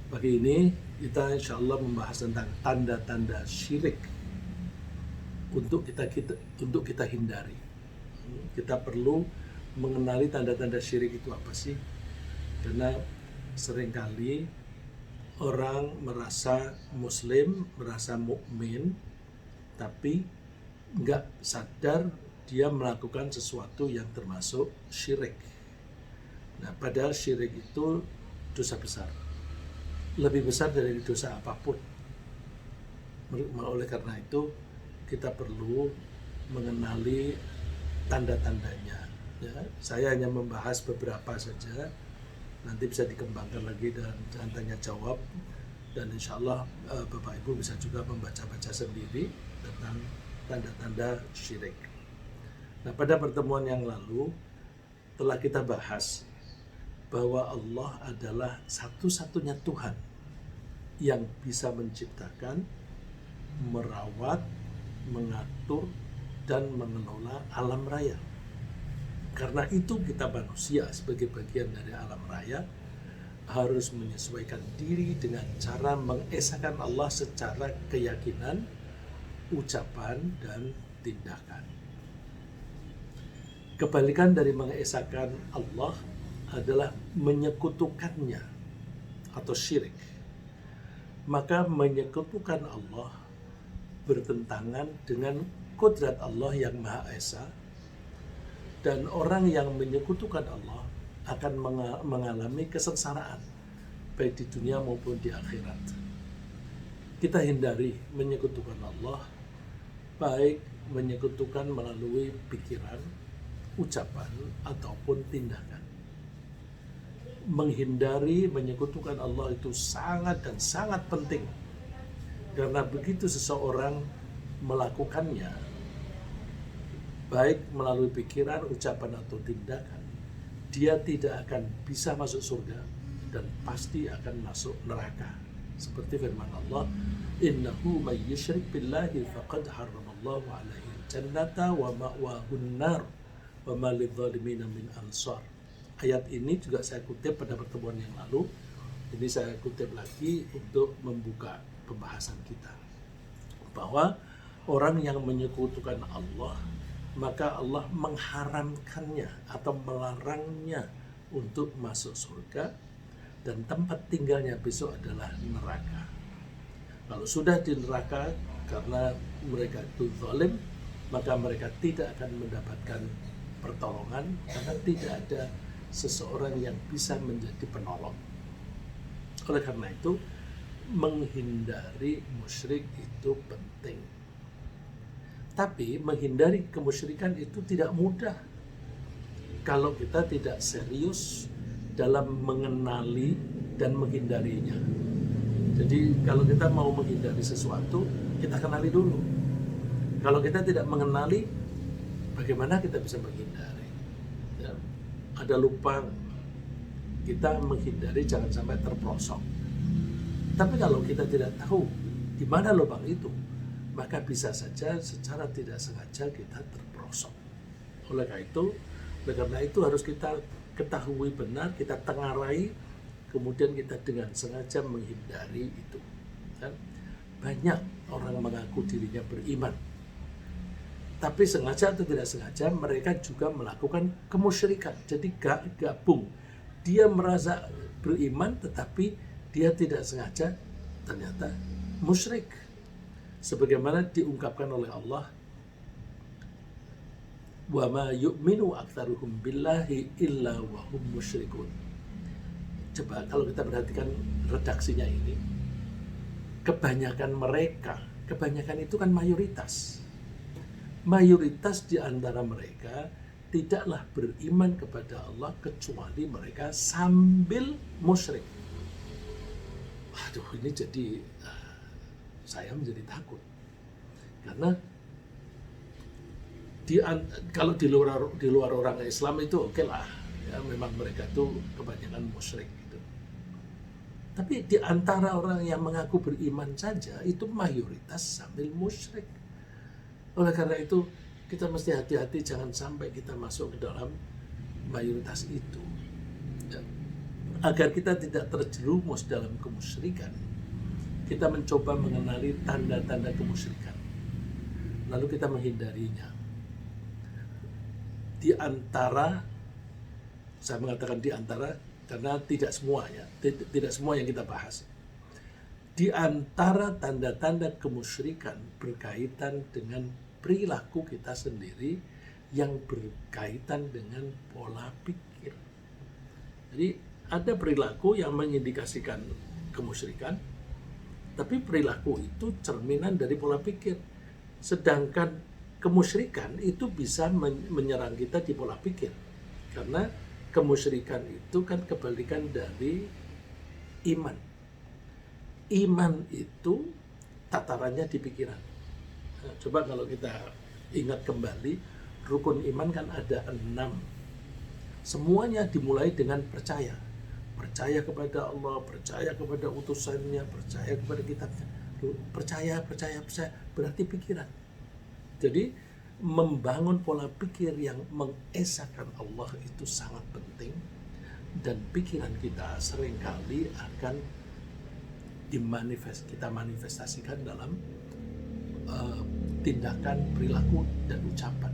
Pagi ini kita insya Allah membahas tentang tanda-tanda syirik untuk kita hindari. Kita perlu mengenali tanda-tanda syirik itu apa sih? Karena seringkali orang merasa muslim, merasa mukmin, tapi nggak sadar dia melakukan sesuatu yang termasuk syirik. Nah, padahal syirik itu dosa besar, lebih besar dari dosa apapun. Oleh karena itu kita perlu mengenali tanda-tandanya. Ya, saya hanya membahas beberapa saja. Nanti bisa dikembangkan lagi dan jangan tanya jawab. Dan insya Allah Bapak Ibu bisa juga membaca-baca sendiri tentang tanda-tanda syirik. Nah, pada pertemuan yang lalu telah kita bahas bahwa Allah adalah satu-satunya Tuhan yang bisa menciptakan, merawat, mengatur, dan mengelola alam raya. Karena itu kita manusia sebagai bagian dari alam raya harus menyesuaikan diri dengan cara mengesahkan Allah secara keyakinan, ucapan, dan tindakan. Kebalikan dari mengesahkan Allah adalah menyekutukannya atau syirik. Maka menyekutukan Allah bertentangan dengan kodrat Allah yang Maha Esa, dan orang yang menyekutukan Allah akan mengalami kesengsaraan baik di dunia maupun di akhirat. Kita hindari menyekutukan Allah, baik menyekutukan melalui pikiran, ucapan, ataupun tindakan. Menghindari menyekutukan Allah itu sangat dan sangat penting, karena begitu seseorang melakukannya, baik melalui pikiran, ucapan, atau tindakan, dia tidak akan bisa masuk surga dan pasti akan masuk neraka. Seperti firman Allah, innahu may yusyrik billahi faqad harramallahu alaihi jannata wa ma'wahun nar wa ma lidzalimina min ansar. Ayat ini juga saya kutip pada pertemuan yang lalu. Ini saya kutip lagi untuk membuka pembahasan kita, bahwa orang yang menyekutukan Allah, maka Allah mengharamkannya atau melarangnya untuk masuk surga, dan tempat tinggalnya besok adalah neraka. Kalau sudah di neraka karena mereka itu zalim, maka mereka tidak akan mendapatkan pertolongan, karena tidak ada seseorang yang bisa menjadi penolong. Oleh karena itu, menghindari musyrik itu penting. Tapi menghindari kemusyrikan itu tidak mudah kalau kita tidak serius dalam mengenali dan menghindarinya. Jadi kalau kita mau menghindari sesuatu, kita kenali dulu. Kalau kita tidak mengenali, bagaimana kita bisa menghindari? Ya, ada lubang, kita menghindari jangan sampai terperosok. Tapi kalau kita tidak tahu di mana lubang itu, maka bisa saja secara tidak sengaja kita terperosok. Oleh karena itu harus kita ketahui benar, kita tengarai, kemudian kita dengan sengaja menghindari itu. Dan banyak orang mengaku dirinya beriman, tapi sengaja atau tidak sengaja mereka juga melakukan kemusyrikan. Jadi gabung, dia merasa beriman tetapi dia tidak sengaja ternyata musyrik. Sebagaimana diungkapkan oleh Allah, wa ma yu'minu aktsaruhum billahi illa wa hum musyrikun. Coba kalau kita perhatikan redaksinya ini, kebanyakan itu kan mayoritas di antara mereka tidaklah beriman kepada Allah kecuali mereka sambil musyrik. Waduh, ini jadi saya menjadi takut, karena kalau di luar orang Islam itu oke lah, ya, memang mereka itu kebanyakan musyrik gitu. Tapi di antara orang yang mengaku beriman saja itu mayoritas sambil musyrik. Oleh karena itu kita mesti hati-hati jangan sampai kita masuk ke dalam mayoritas itu. Ya. Agar kita tidak terjerumus dalam kemusyrikan, kita mencoba mengenali tanda-tanda kemusyrikan, lalu kita menghindarinya. Di antara, saya mengatakan di antara karena tidak semua ya, tidak semua yang kita bahas. Di antara tanda-tanda kemusyrikan berkaitan dengan perilaku kita sendiri yang berkaitan dengan pola pikir. Jadi ada perilaku yang mengindikasikan kemusyrikan, tapi perilaku itu cerminan dari pola pikir. Sedangkan kemusyrikan itu bisa menyerang kita di pola pikir. Karena kemusyrikan itu kan kebalikan dari iman. Iman itu tatarannya di pikiran. Nah, coba kalau kita ingat kembali, rukun iman kan ada 6. Semuanya dimulai dengan percaya. Percaya kepada Allah, percaya kepada utusannya, percaya kepada kitabnya. Percaya, berarti pikiran. Jadi membangun pola pikir yang mengesahkan Allah itu sangat penting. Dan pikiran kita seringkali akan kita manifestasikan dalam tindakan, perilaku, dan ucapan.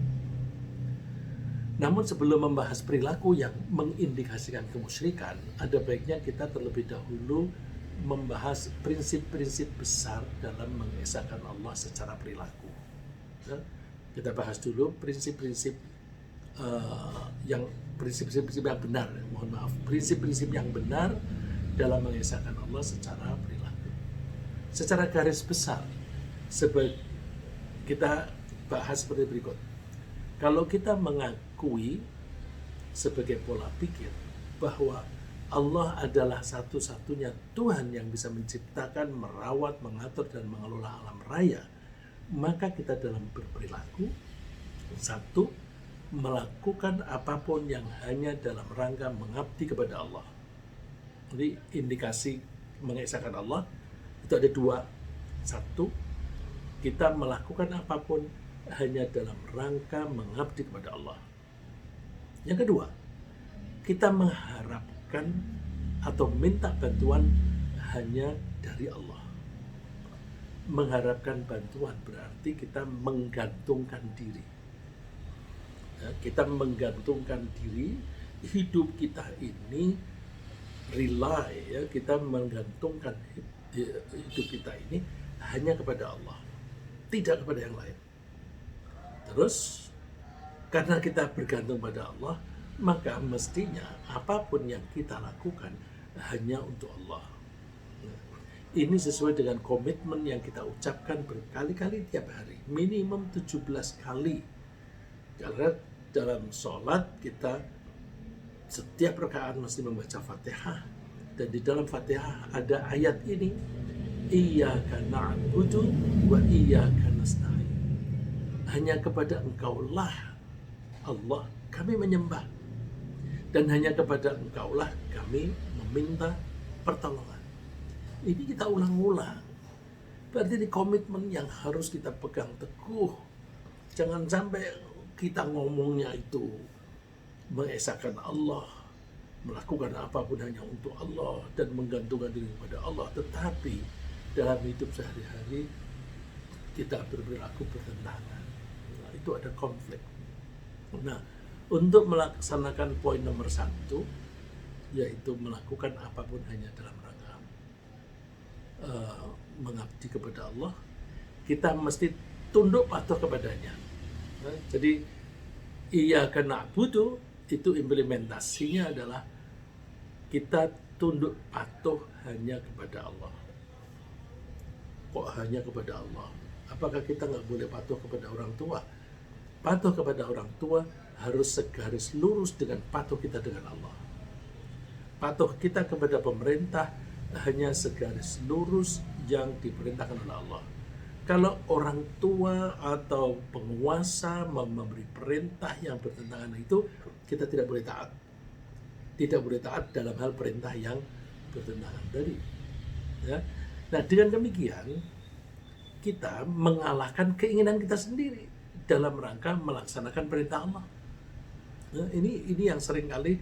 Namun sebelum membahas perilaku yang mengindikasikan kemusyrikan, ada baiknya kita terlebih dahulu membahas prinsip-prinsip besar dalam mengesahkan Allah secara perilaku. Ya, kita bahas dulu prinsip-prinsip yang benar, prinsip-prinsip yang benar dalam mengesahkan Allah secara perilaku. Secara garis besar, kita bahas seperti berikut. Kalau kita mengakui sebagai pola pikir bahwa Allah adalah satu-satunya Tuhan yang bisa menciptakan, merawat, mengatur, dan mengelola alam raya, maka kita dalam berperilaku, satu, melakukan apapun yang hanya dalam rangka mengabdi kepada Allah. Jadi indikasi mengesahkan Allah itu ada 2. Satu, kita melakukan apapun hanya dalam rangka mengabdi kepada Allah. Yang kedua, kita mengharapkan atau minta bantuan hanya dari Allah. Mengharapkan bantuan berarti kita menggantungkan diri. Kita menggantungkan diri, hidup kita ini rely, kita menggantungkan hidup kita ini hanya kepada Allah, tidak kepada yang lain. Terus, karena kita bergantung pada Allah, maka mestinya apapun yang kita lakukan hanya untuk Allah. Ini sesuai dengan komitmen yang kita ucapkan berkali-kali tiap hari, minimum 17 kali. Karena dalam sholat kita setiap rakaat mesti membaca Fatihah, dan di dalam Fatihah ada ayat ini, Iyyaka na'budu wa iyyaka nasta'in. Hanya kepada Engkaulah Allah kami menyembah, dan hanya kepada Engkaulah kami meminta pertolongan. Ini kita ulang-ulang. Berarti ini komitmen yang harus kita pegang teguh. Jangan sampai kita ngomongnya itu mengesahkan Allah, melakukan apapun hanya untuk Allah dan menggantungkan diri kepada Allah, tetapi dalam hidup sehari-hari kita berperilaku bertentangan. Nah, itu ada konflik. Nah, untuk melaksanakan poin nomor 1, yaitu melakukan apapun hanya dalam rangka mengabdi kepada Allah, kita mesti tunduk patuh kepadanya. Nah, jadi iyyaka na'budu itu implementasinya adalah kita tunduk patuh hanya kepada Allah. Kok hanya kepada Allah? Apakah kita nggak boleh patuh kepada orang tua? Patuh kepada orang tua harus segaris lurus dengan patuh kita dengan Allah. Patuh kita kepada pemerintah hanya segaris lurus yang diperintahkan oleh Allah. Kalau orang tua atau penguasa memberi perintah yang bertentangan itu, kita tidak boleh taat. Tidak boleh taat dalam hal perintah yang bertentangan tadi. Ya. Nah, dengan demikian kita mengalahkan keinginan kita sendiri dalam rangka melaksanakan perintah Allah. Nah, ini yang seringkali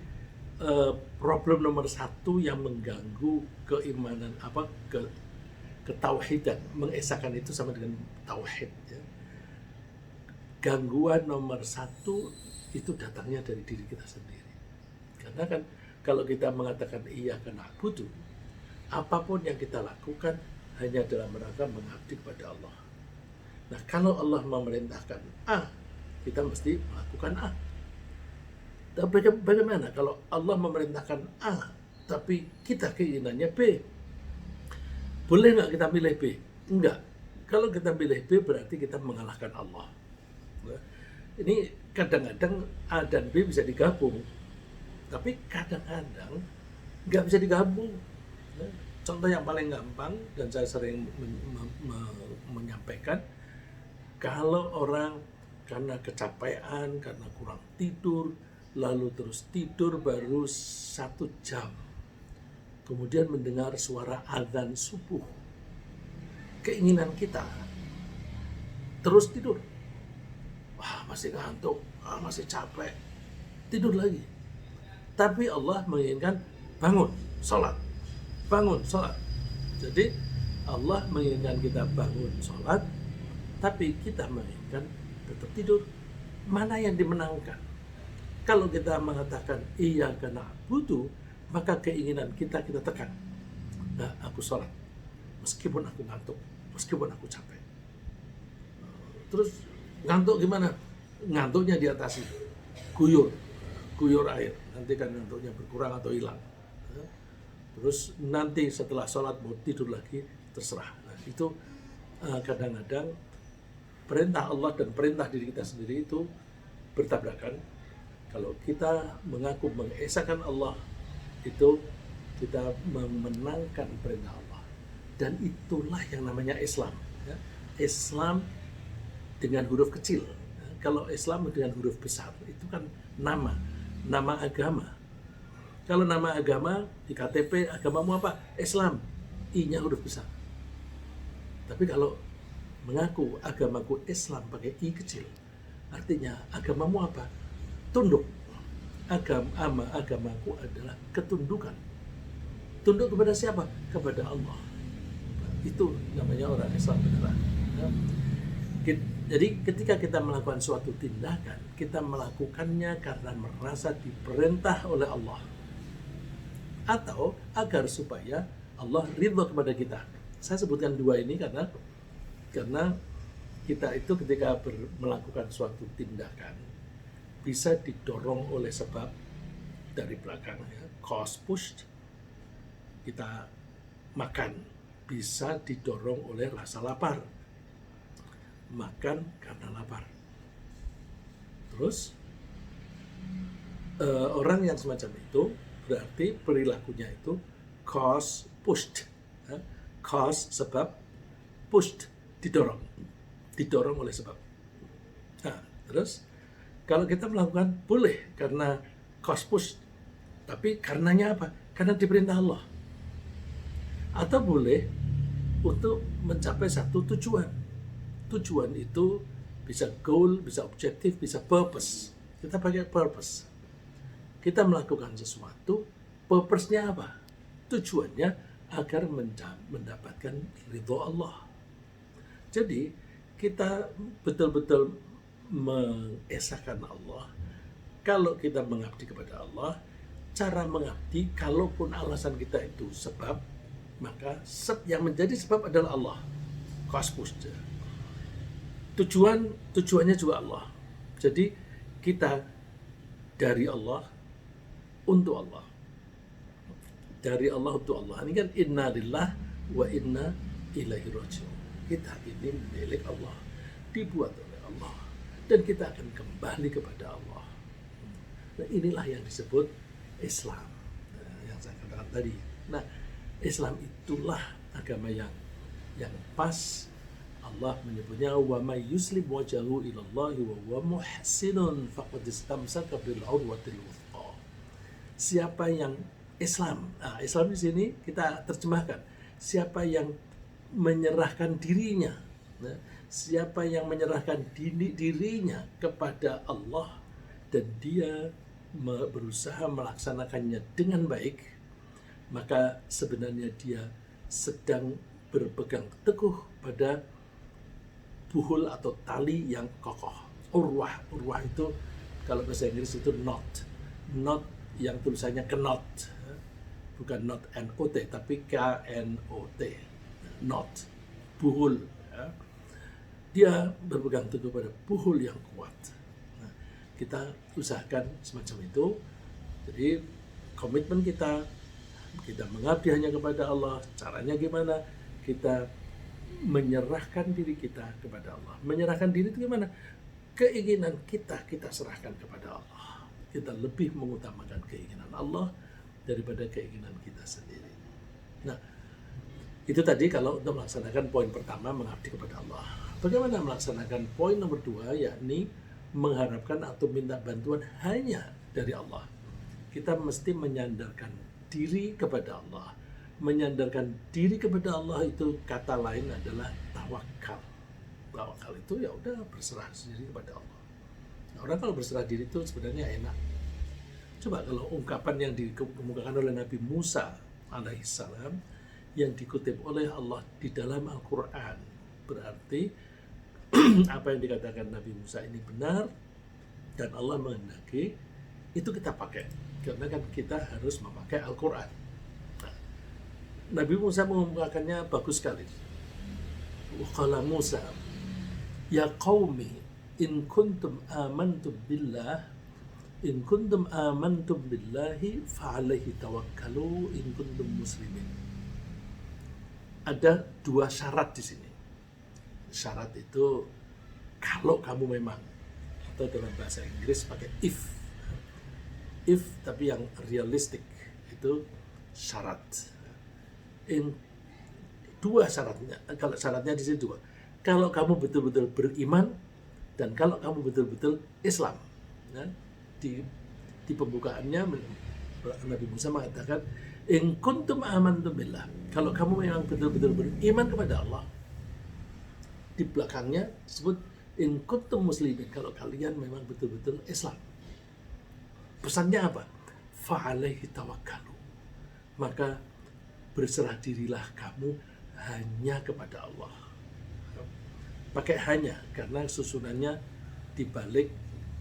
problem nomor satu yang mengganggu keimanan ketauhidan, mengesahkan itu sama dengan tauhid ya. Gangguan nomor satu itu datangnya dari diri kita sendiri. Karena kan kalau kita mengatakan iya karena na'budu, apapun yang kita lakukan hanya dalam rangka mengabdi kepada Allah. Nah, kalau Allah memerintahkan A, kita mesti melakukan A. Tapi bagaimana kalau Allah memerintahkan A, tapi kita keinginannya B? Boleh nggak kita pilih B? Enggak. Kalau kita pilih B berarti kita mengalahkan Allah. Ini kadang-kadang A dan B bisa digabung, tapi kadang-kadang nggak bisa digabung. Contoh yang paling gampang dan saya sering menyampaikan, kalau orang karena kecapean, karena kurang tidur, lalu terus tidur baru 1 jam, kemudian mendengar suara azan subuh, keinginan kita terus tidur. Wah, masih ngantuk, masih capek, tidur lagi. Tapi Allah menginginkan bangun, sholat. Bangun, sholat. Jadi Allah menginginkan kita bangun, sholat, tapi kita menginginkan tetap tidur. Mana yang dimenangkan? Kalau kita mengatakan iya karena na'budu, maka keinginan kita tekan. Nah, aku sholat, meskipun aku ngantuk, meskipun aku capek. Terus ngantuk gimana? Ngantuknya diatasi, guyur air. Nanti kan ngantuknya berkurang atau hilang. Terus nanti setelah sholat mau tidur lagi, terserah. Nah, itu kadang-kadang perintah Allah dan perintah diri kita sendiri itu bertabrakan. Kalau kita mengaku mengesahkan Allah, itu kita memenangkan perintah Allah. Dan itulah yang namanya Islam. Ya. Islam dengan huruf kecil. Kalau Islam dengan huruf besar, itu kan nama agama. Kalau nama agama di KTP, agamamu apa? Islam. I-nya huruf besar. Tapi kalau mengaku agamaku Islam pakai I kecil, artinya agamamu apa? Tunduk. Agamaku adalah ketundukan. Tunduk kepada siapa? Kepada Allah. Itu namanya orang Islam beneran. Jadi ketika kita melakukan suatu tindakan, kita melakukannya karena merasa diperintah oleh Allah, atau agar supaya Allah ridho kepada kita. Saya sebutkan dua ini karena kita itu ketika melakukan suatu tindakan bisa didorong oleh sebab dari belakang, ya. Cause pushed, kita makan, bisa didorong oleh rasa lapar, makan karena lapar. Terus orang yang semacam itu berarti perilakunya itu cause pushed, ya. Cause sebab, pushed didorong oleh sebab. Nah, terus kalau kita melakukan boleh karena cause push, tapi karenanya apa? Karena diperintah Allah. Atau boleh untuk mencapai satu tujuan. Tujuan itu bisa goal, bisa objektif, bisa purpose. Kita pakai purpose. Kita melakukan sesuatu, purpose-nya apa? Tujuannya agar mendapatkan ridho Allah. Jadi kita betul-betul mengesahkan Allah. Kalau kita mengabdi kepada Allah, cara mengabdi, kalaupun alasan kita itu sebab, maka yang menjadi sebab adalah Allah. Kosmos. Tujuannya juga Allah. Jadi kita dari Allah untuk Allah. Dari Allah untuk Allah. Ini kan inna lillah wa inna ilaihi raji'un. Kita ini milik Allah, dibuat oleh Allah, dan kita akan kembali kepada Allah. Nah, inilah yang disebut Islam, yang saya katakan tadi. Nah, Islam itulah agama yang pas. Allah menyebutnya wa may yuslim wajhahu ilallahi wa huwa muhsinun faqad istamsaka bil urwatil wuthqa. Siapa yang Islam? Nah, Islam di sini kita terjemahkan, siapa yang menyerahkan dirinya, siapa yang menyerahkan dirinya kepada Allah dan dia berusaha melaksanakannya dengan baik, maka sebenarnya dia sedang berpegang teguh pada buhul atau tali yang kokoh. Urwah itu kalau bahasa Inggris itu knot yang tulisannya knot, bukan not NOT tapi KNOT, knot, buhul. Dia berpegang teguh pada buhul yang kuat. Nah, kita usahakan semacam itu. Jadi komitmen kita mengabdi hanya kepada Allah. Caranya gimana? Kita menyerahkan diri kita kepada Allah. Menyerahkan diri itu gimana? Keinginan kita serahkan kepada Allah. Kita lebih mengutamakan keinginan Allah daripada keinginan kita sendiri. Nah, itu tadi kalau untuk melaksanakan poin pertama, mengabdi kepada Allah. Bagaimana melaksanakan poin nomor 2, yakni mengharapkan atau minta bantuan hanya dari Allah. Kita mesti menyandarkan diri kepada Allah. Menyandarkan diri kepada Allah itu kata lain adalah tawakal. Tawakal itu ya udah berserah diri kepada Allah. Nah, orang kalau berserah diri itu sebenarnya enak. Coba kalau ungkapan yang dikemukakan oleh Nabi Musa alaihissalam yang dikutip oleh Allah di dalam Al-Quran, berarti apa yang dikatakan Nabi Musa ini benar dan Allah menghendaki itu kita pakai, karena kan kita harus memakai Al-Quran. Nah, Nabi Musa mengungkapkannya bagus sekali. Qala Musa, ya qaumi in kuntum amantum billahi fa'alaihi tawakkalu in kuntum muslimin. Ada 2 syarat di sini. Syarat itu kalau kamu memang, atau dalam bahasa Inggris pakai if tapi yang realistik itu syarat. 2 syaratnya. Kalau syaratnya di sini 2. Kalau kamu betul-betul beriman dan kalau kamu betul-betul Islam. Nah, di pembukaannya Nabi Musa mengatakan in kuntum amantum billah. Kalau kamu memang betul-betul beriman kepada Allah. Di belakangnya disebut in kuntum muslimin, kalau kalian memang betul-betul Islam. Pesannya apa? Fa'alaihi tawakkalu. Maka berserah dirilah kamu hanya kepada Allah. Pakai hanya karena susunannya dibalik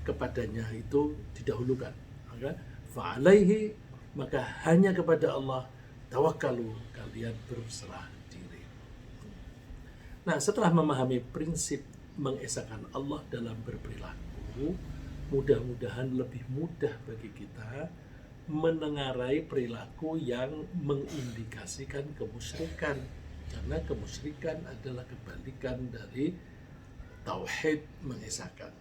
kepadanya itu didahulukan. Maka fa'alaihi, maka hanya kepada Allah, tawakkalu, kalian berserah diri. Nah, setelah memahami prinsip mengesahkan Allah dalam berperilaku, mudah-mudahan lebih mudah bagi kita menengarai perilaku yang mengindikasikan kemusyrikan, karena kemusyrikan adalah kebalikan dari tauhid mengesahkan.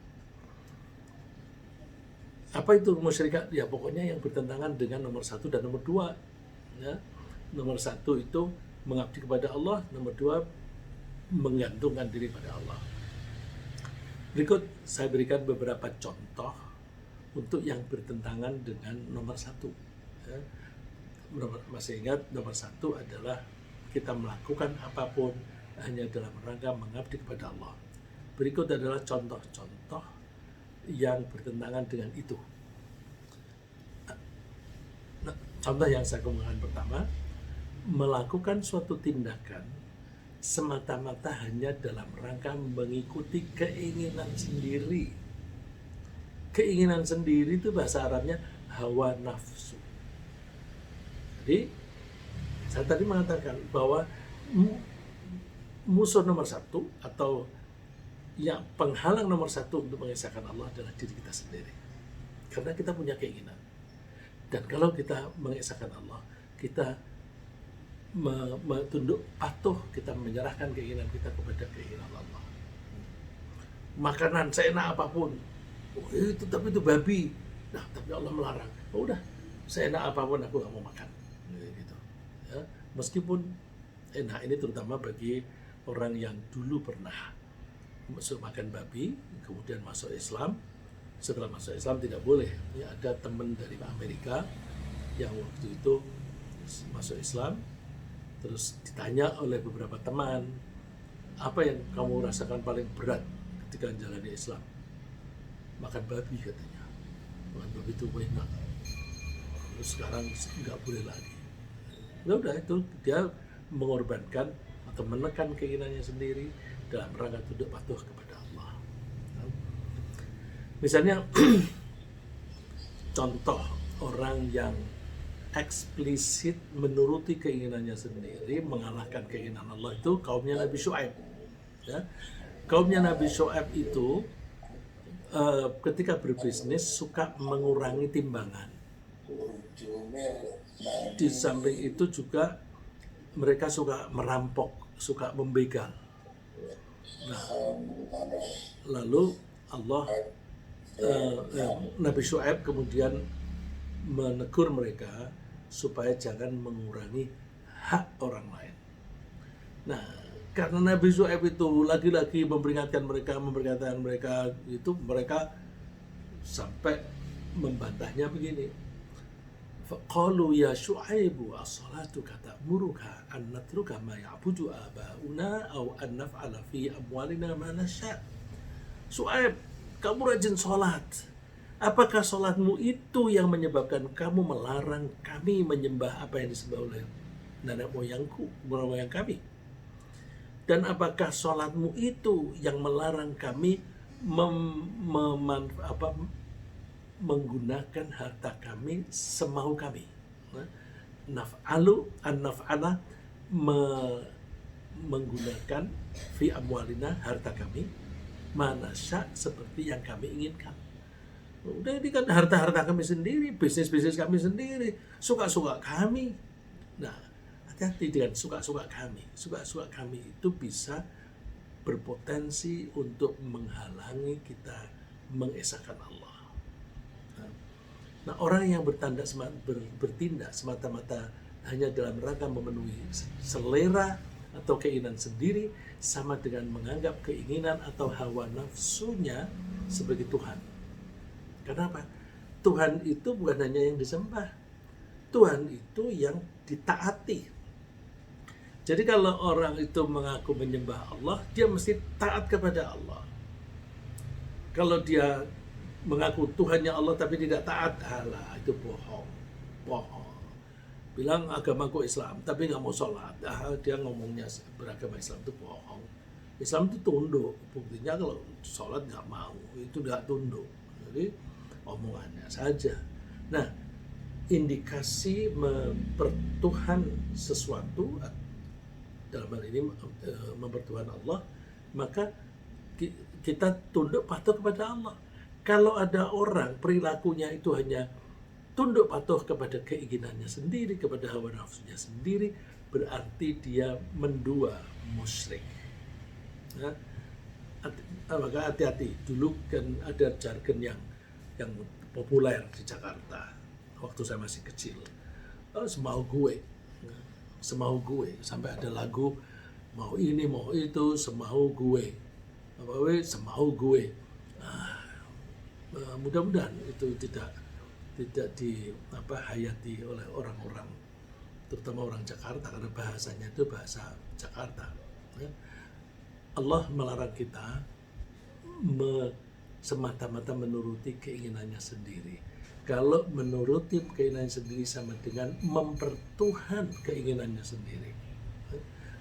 Apa itu kemusyrikan? Ya pokoknya yang bertentangan dengan nomor 1 dan nomor 2. Ya. Nomor 1 itu mengabdi kepada Allah, nomor 2 menggantungkan diri pada Allah. Berikut saya berikan beberapa contoh untuk yang bertentangan dengan nomor 1. Ya. Masih ingat nomor 1 adalah kita melakukan apapun hanya dalam rangka mengabdi kepada Allah. Berikut adalah contoh-contoh yang bertentangan dengan itu. Nah, contoh yang saya kemukakan pertama, melakukan suatu tindakan semata-mata hanya dalam rangka mengikuti keinginan sendiri. Keinginan sendiri itu bahasa Arabnya hawa nafsu. Jadi saya tadi mengatakan bahwa musuh nomor 1 atau yang penghalang nomor 1 untuk mengesahkan Allah adalah diri kita sendiri. Karena kita punya keinginan. Dan kalau kita mengesahkan Allah, kita tunduk patuh, kita menyerahkan keinginan kita kepada keinginan Allah. Makanan seenak apapun, tapi itu babi. Nah, tapi Allah melarang. Oh, udah, seenak apapun aku nggak mau makan. Gitu. Ya, meskipun enak ini terutama bagi orang yang dulu pernah makan babi, kemudian masuk Islam. Setelah masuk Islam tidak boleh. Ya, ada teman dari Amerika yang waktu itu masuk Islam. Terus ditanya oleh beberapa teman, apa yang kamu rasakan paling berat ketika menjalani Islam? Makan babi katanya. Sebab itu enak. Terus sekarang nggak boleh lagi. Ya udah, itu dia mengorbankan atau menekan keinginannya sendiri dalam rangka tunduk patuh kepada Allah. Misalnya contoh orang yang eksplisit menuruti keinginannya sendiri mengalahkan keinginan Allah itu kaumnya Nabi Syuaib. Ya. Kaumnya Nabi Syuaib itu ketika berbisnis suka mengurangi timbangan. Di samping itu juga mereka suka merampok, suka membegal. Nah, lalu Allah Nabi Syuaib kemudian menegur mereka supaya jangan mengurangi hak orang lain. Nah, karena Nabi Syuaib itu lagi-lagi memperingatkan mereka itu mereka sampai membantahnya begini. Faqalu ya Syuaibu as-salatuka ta'muruka an natruka ma ya'budu aba'una aw an naf'ala fi amwalina ma nasya'. Syuaib, kamu rajin sholat. Apakah sholatmu itu yang menyebabkan kamu melarang kami menyembah apa yang disembah oleh nenek moyang kami? Dan apakah sholatmu itu yang melarang kami menggunakan harta kami semau kami? Naf'alu an-naf'ala menggunakan fi amwalina harta kami manasya seperti yang kami inginkan. Udah, ini kan harta-harta kami sendiri, bisnis-bisnis kami sendiri, suka-suka kami. Nah, hati-hati dengan suka-suka kami. Suka-suka kami itu bisa berpotensi untuk menghalangi kita mengesahkan Allah. Nah, orang yang bertindak semata-mata hanya dalam rangka memenuhi selera atau keinginan sendiri sama dengan menganggap keinginan atau hawa nafsunya sebagai Tuhan. Kenapa? Tuhan itu bukan hanya yang disembah. Tuhan itu yang ditaati. Jadi kalau orang itu mengaku menyembah Allah, dia mesti taat kepada Allah. Kalau dia mengaku Tuhannya Allah tapi tidak taat, alah itu bohong. Bilang agamaku Islam tapi nggak mau sholat, dia ngomongnya beragama Islam itu bohong. Islam itu tunduk, buktinya kalau sholat nggak mau, itu nggak tunduk. Jadi omongannya saja. Nah, indikasi mempertuhan sesuatu dalam hal ini mempertuhan Allah, maka kita tunduk patuh kepada Allah. Kalau ada orang perilakunya itu hanya tunduk patuh kepada keinginannya sendiri, kepada hawa nafsunya sendiri, berarti dia mendua musyrik. Nah, maka hati-hati. Dulu kan ada jargon yang populer di Jakarta waktu saya masih kecil. Semau gue, sampai ada lagu mau ini mau itu semau gue, semau gue. Mudah-mudahan itu tidak hayati oleh orang-orang, terutama orang Jakarta, karena bahasanya itu bahasa Jakarta. Allah melarang kita semata-mata menuruti keinginannya sendiri. Kalau menuruti keinginannya sendiri sama dengan mempertuhan keinginannya sendiri.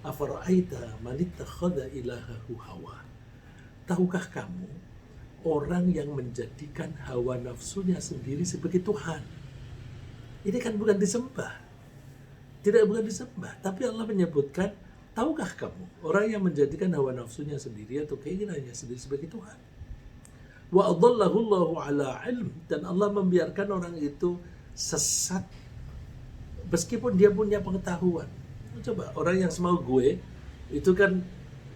Afara'aita man ittakhadha ilahahu hawa. Tahukah kamu orang yang menjadikan hawa nafsunya sendiri sebagai Tuhan? Ini kan bukan disembah. Bukan disembah, tapi Allah menyebutkan, tahukah kamu orang yang menjadikan hawa nafsunya sendiri atau keinginannya sendiri sebagai Tuhan? Wa adallahu Allahu ala ilm, dan Allah membiarkan orang itu sesat meskipun dia punya pengetahuan. Coba orang yang semau gue itu kan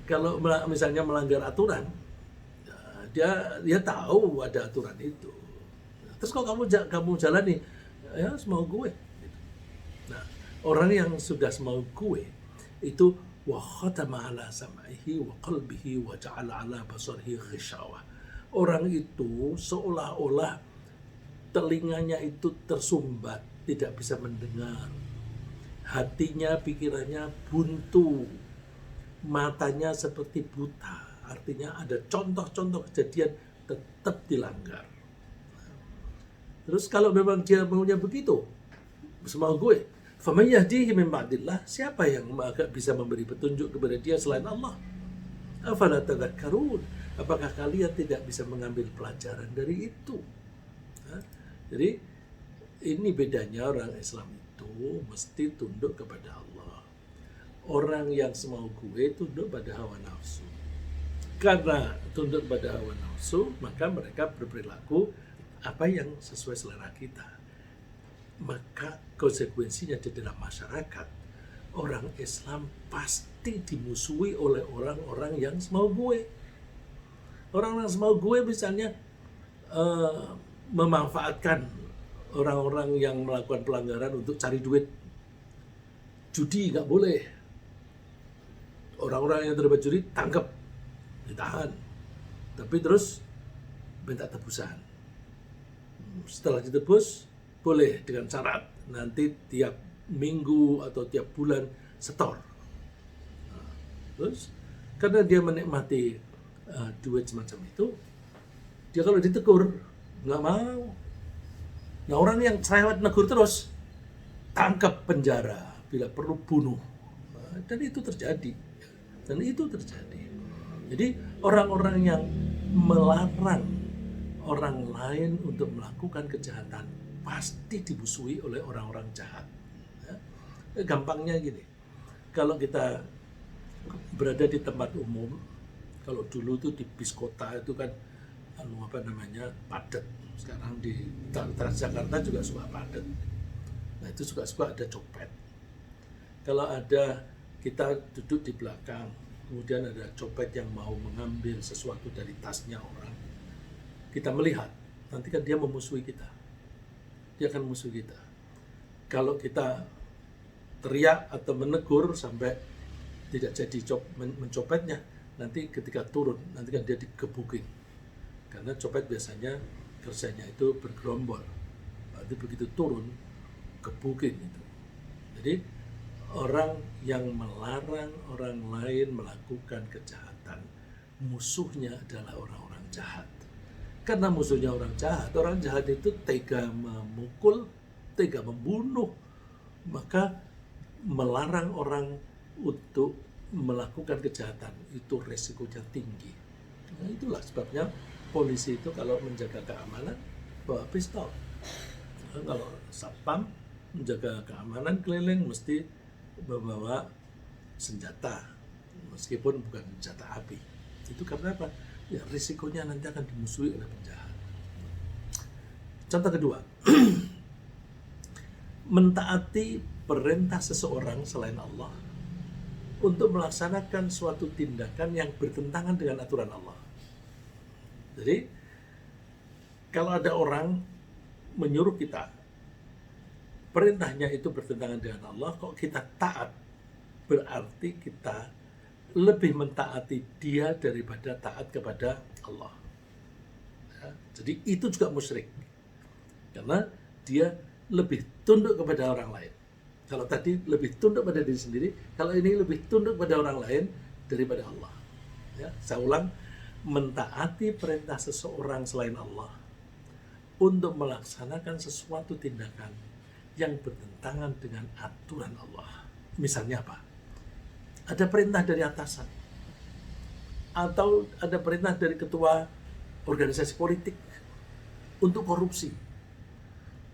kalau misalnya melanggar aturan, dia tahu ada aturan itu. Terus kalau kamu jalani, ya semau gue. Nah, orang yang sudah semau gue itu wa khatama ala sam'ihi wa qalbihi wa ja'ala ala basarihi ghishawah. Orang itu seolah-olah telinganya itu tersumbat, tidak bisa mendengar. Hatinya, pikirannya buntu. Matanya seperti buta. Artinya ada contoh-contoh kejadian tetap dilanggar. Terus kalau memang dia maunya begitu, semau gue, faman yahdihi min ba'dillah, siapa yang bisa memberi petunjuk kepada dia selain Allah? Afala tadhakkarun, apakah kalian tidak bisa mengambil pelajaran dari itu? Jadi ini bedanya orang Islam itu mesti tunduk kepada Allah. Orang yang semau gue tunduk pada hawa nafsu. Karena tunduk pada hawa nafsu, maka mereka berperilaku apa yang sesuai selera kita. Maka konsekuensinya di dalam masyarakat, orang Islam pasti dimusuhi oleh orang-orang yang semau gue. Orang-orang semau gue misalnya memanfaatkan orang-orang yang melakukan pelanggaran untuk cari duit. Judi nggak boleh. Orang-orang yang terlibat judi tangkap, ditahan. Tapi terus minta tebusan. Setelah ditebus, boleh dengan syarat nanti tiap minggu atau tiap bulan setor. Terus karena dia menikmati duit semacam itu, dia kalau ditegur nggak mau. Nah, orang yang cerewet negur terus, tangkap penjara, bila perlu bunuh. Dan itu terjadi. Jadi orang-orang yang melarang orang lain untuk melakukan kejahatan pasti dimusuhi oleh orang-orang jahat. Gampangnya gini, kalau kita berada di tempat umum, kalau dulu tuh di bis kota itu kan padat. Sekarang di Transjakarta juga suka padat. Nah itu suka ada copet. Kalau ada kita duduk di belakang, kemudian ada copet yang mau mengambil sesuatu dari tasnya orang, kita melihat, nanti kan dia memusuhi kita. Dia akan memusuhi kita. Kalau kita teriak atau menegur sampai tidak jadi mencopetnya, nanti ketika turun, nanti kan dia digebukin. Karena copet biasanya kerjanya itu bergerombol. Berarti begitu turun, gebukin itu. Jadi orang yang melarang orang lain melakukan kejahatan, musuhnya adalah orang-orang jahat. Karena musuhnya orang jahat itu tega memukul, tega membunuh, maka melarang orang untuk melakukan kejahatan itu resikonya tinggi. Nah, itulah sebabnya polisi itu kalau menjaga keamanan bawa pistol. Nah, kalau satpam menjaga keamanan keliling mesti membawa senjata, meskipun bukan senjata api. Itu karena apa? Ya risikonya nanti akan dimusuhi oleh penjahat. Contoh kedua, mentaati perintah seseorang selain Allah untuk melaksanakan suatu tindakan yang bertentangan dengan aturan Allah. Jadi, kalau ada orang menyuruh kita, perintahnya itu bertentangan dengan Allah, kok kita taat, berarti kita lebih mentaati dia daripada taat kepada Allah. Ya, jadi itu juga musyrik. Karena dia lebih tunduk kepada orang lain. Kalau tadi lebih tunduk pada diri sendiri, kalau ini lebih tunduk pada orang lain daripada Allah. Ya, saya ulang, mentaati perintah seseorang selain Allah untuk melaksanakan sesuatu tindakan yang bertentangan dengan aturan Allah. Misalnya apa? Ada perintah dari atasan, atau ada perintah dari ketua organisasi politik untuk korupsi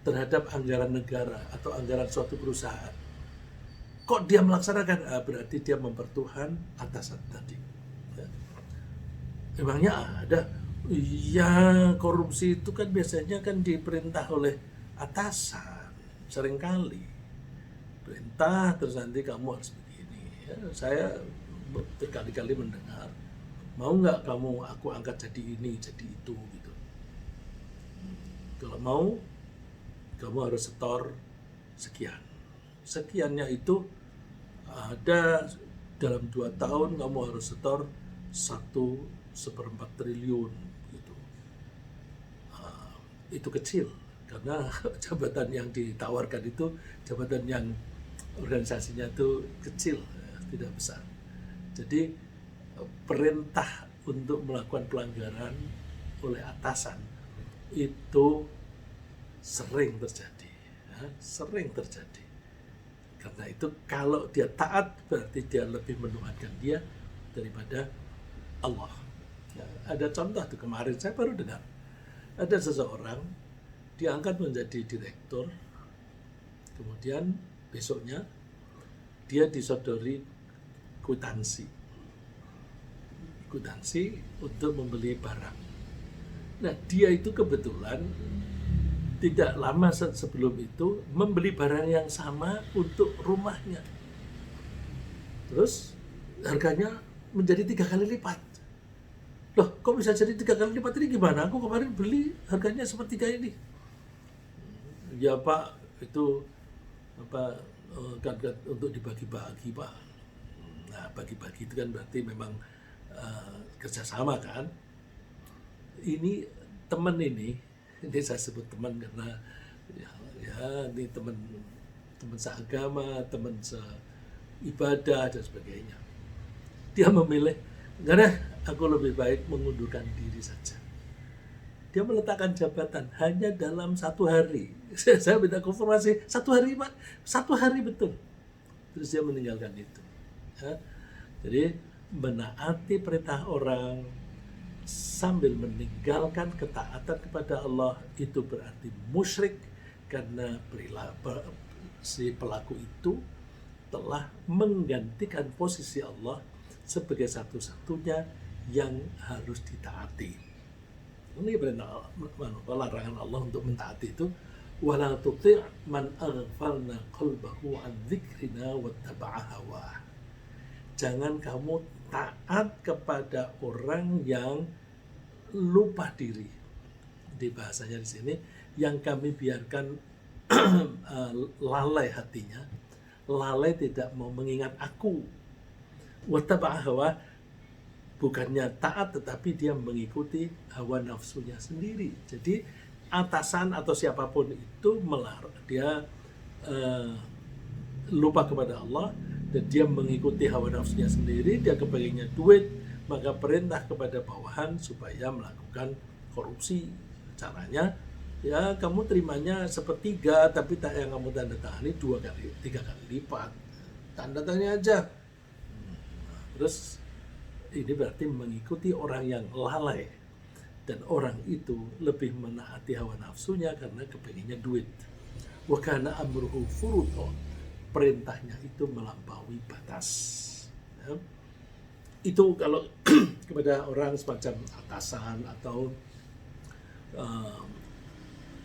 terhadap anggaran negara atau anggaran suatu perusahaan. Kok dia melaksanakan? Berarti dia mempertuhan atasan tadi. Memangnya ada? Ya, korupsi itu kan biasanya kan diperintah oleh atasan, seringkali perintah terus nanti kamu harus begini. Ya, saya berkali-kali mendengar, mau nggak kamu aku angkat jadi ini, jadi itu gitu. Kalau mau, kamu harus setor sekian. Sekiannya itu ada dalam 2 tahun kamu harus setor 1/4 triliun gitu. Itu kecil karena jabatan yang ditawarkan itu jabatan yang organisasinya itu kecil, tidak besar. Jadi perintah untuk melakukan pelanggaran oleh atasan itu sering terjadi, ya, sering terjadi. Karena itu kalau dia taat berarti dia lebih menuhankan dia daripada Allah. Ya, ada contoh tuh kemarin saya baru dengar ada seseorang diangkat menjadi direktur, kemudian besoknya dia disodori kwitansi untuk membeli barang. Nah, dia itu kebetulan tidak lama sebelum itu membeli barang yang sama untuk rumahnya. Terus harganya menjadi 3 kali lipat. Loh, kok bisa jadi 3 kali lipat ini gimana? Aku kemarin beli harganya sepertiga ini. Ya Pak, itu apa kan untuk dibagi-bagi Pak. Nah, bagi-bagi itu kan berarti memang kerjasama kan. Ini teman ini saya sebut teman karena ya ini teman seagama, teman seibadah dan sebagainya. Dia memilih, karena aku lebih baik mengundurkan diri saja. Dia meletakkan jabatan hanya dalam 1 hari. Saya minta konfirmasi, 1 hari Pak, 1 hari betul. Terus dia meninggalkan itu. Ya. Jadi menaati perintah orang sambil meninggalkan ketaatan kepada Allah itu berarti musyrik, karena si pelaku itu telah menggantikan posisi Allah sebagai satu-satunya yang harus ditaati. Ini perintah larangan Allah untuk mentaati itu, wala tuti' man aghfalna qalbahu an dzikrina wattaba'a hawa. Jangan kamu taat kepada orang yang lupa diri. Di bahasanya di sini, yang kami biarkan lalai hatinya, lalai tidak mau mengingat aku. Wattaba'a hawa, bukannya taat tetapi dia mengikuti hawa nafsunya sendiri. Jadi atasan atau siapapun itu melarang, dia lupa kepada Allah dan dia mengikuti hawa nafsunya sendiri, dia kepengennya duit, maka perintah kepada bawahan supaya melakukan korupsi. Caranya, ya kamu terimanya sepertiga, tapi tak yang kamu tanda tangani 2 kali, 3 kali lipat. Tanda tanya aja. Terus ini berarti mengikuti orang yang lalai, dan orang itu lebih menaati hawa nafsunya karena kepengennya duit. Wa kana amruhu furudha, perintahnya itu melampaui batas. Ya. Itu kalau kepada orang semacam atasan atau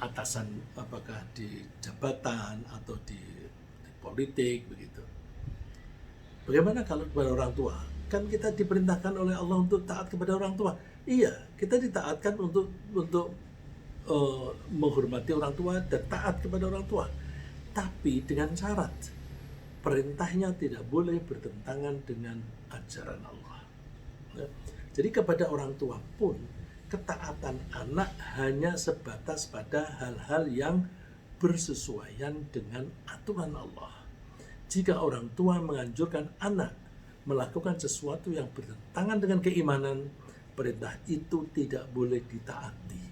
atasan apakah di jabatan atau di politik begitu. Bagaimana kalau kepada orang tua? Kan kita diperintahkan oleh Allah untuk taat kepada orang tua. Iya, kita ditaatkan untuk menghormati orang tua dan taat kepada orang tua. Tapi dengan syarat, perintahnya tidak boleh bertentangan dengan ajaran Allah. Ya. Jadi kepada orang tua pun, ketaatan anak hanya sebatas pada hal-hal yang bersesuaian dengan aturan Allah. Jika orang tua menganjurkan anak melakukan sesuatu yang bertentangan dengan keimanan, perintah itu tidak boleh ditaati.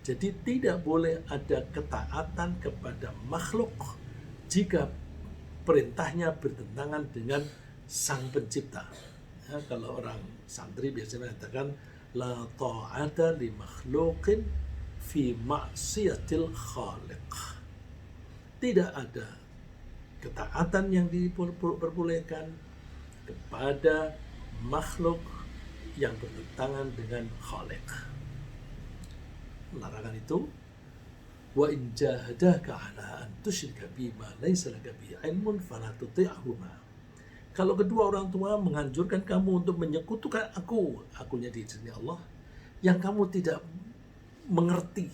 Jadi tidak boleh ada ketaatan kepada makhluk jika perintahnya bertentangan dengan Sang Pencipta. Ya, kalau orang santri biasanya mengatakan la ta'ata li makhluqin fi ma'siyatil khaliq. Tidak ada ketaatan yang diperbolehkan kepada makhluk yang bertentangan dengan khaliq. Larangan itu, wa in jahadaka 'ala an tusyrika bima laysa laka bihi 'ilmun fala tuti'huma. Kalau kedua orang tua menganjurkan kamu untuk menyekutukan akunya di sini Allah, yang kamu tidak mengerti.